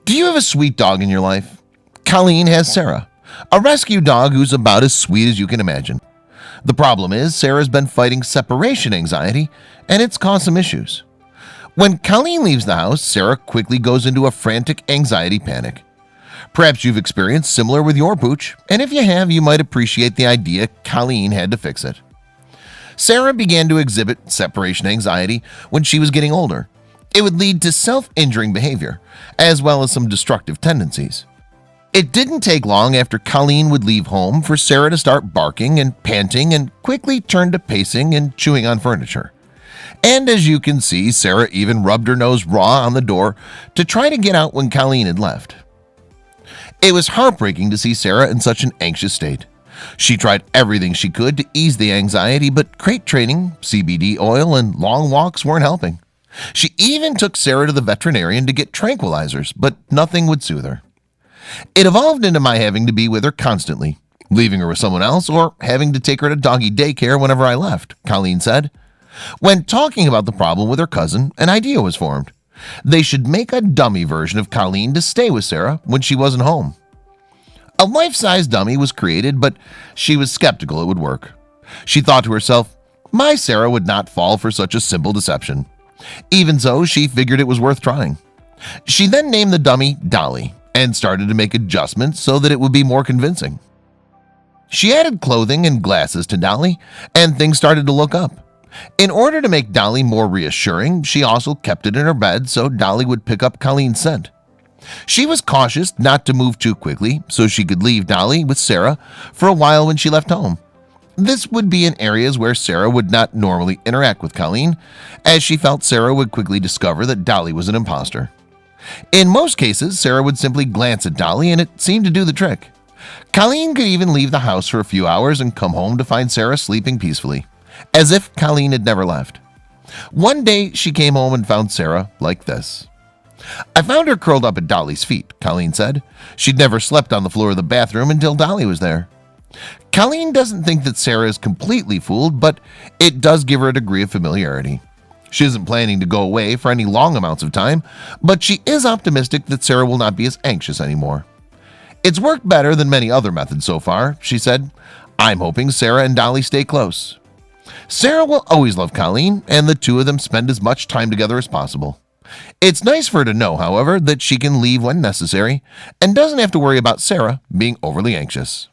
Do you have a sweet dog in your life? Colleen has Sarah, a rescue dog who's about as sweet as you can imagine. The problem is Sarah's been fighting separation anxiety, and it's caused some issues. When Colleen leaves the house, Sarah quickly goes into a frantic anxiety panic. Perhaps you've experienced similar with your pooch, and if you have, you might appreciate the idea Colleen had to fix it. Sarah began to exhibit separation anxiety when she was getting older. It would lead to self-injuring behavior, as well as some destructive tendencies. It didn't take long after Colleen would leave home for Sarah to start barking and panting and quickly turn to pacing and chewing on furniture. And as you can see, Sarah even rubbed her nose raw on the door to try to get out when Colleen had left. It was heartbreaking to see Sarah in such an anxious state. She tried everything she could to ease the anxiety, but crate training, CBD oil, and long walks weren't helping. She even took Sarah to the veterinarian to get tranquilizers, but nothing would soothe her. It evolved into my having to be with her constantly, leaving her with someone else or having to take her to doggy daycare whenever I left, Colleen said. When talking about the problem with her cousin, an idea was formed. They should make a dummy version of Colleen to stay with Sarah when she wasn't home. A life-size dummy was created, but she was skeptical it would work. She thought to herself, my Sarah would not fall for such a simple deception. Even so, she figured it was worth trying. She then named the dummy Dolly and started to make adjustments so that it would be more convincing. She added clothing and glasses to Dolly, and things started to look up. In order to make Dolly more reassuring, she also kept it in her bed so Dolly would pick up Colleen's scent. She was cautious not to move too quickly so she could leave Dolly with Sarah for a while when she left home. This would be in areas where Sarah would not normally interact with Colleen, as she felt Sarah would quickly discover that Dolly was an imposter. In most cases, Sarah would simply glance at Dolly and it seemed to do the trick. Colleen could even leave the house for a few hours and come home to find Sarah sleeping peacefully, as if Colleen had never left. One day she came home and found Sarah like this. I found her curled up at Dolly's feet, Colleen said. She'd never slept on the floor of the bathroom until Dolly was there. Colleen doesn't think that Sarah is completely fooled, but it does give her a degree of familiarity. She isn't planning to go away for any long amounts of time, but she is optimistic that Sarah will not be as anxious anymore. It's worked better than many other methods so far, she said. I'm hoping Sarah and Dolly stay close. Sarah will always love Colleen, and the two of them spend as much time together as possible. It's nice for her to know, however, that she can leave when necessary and doesn't have to worry about Sarah being overly anxious.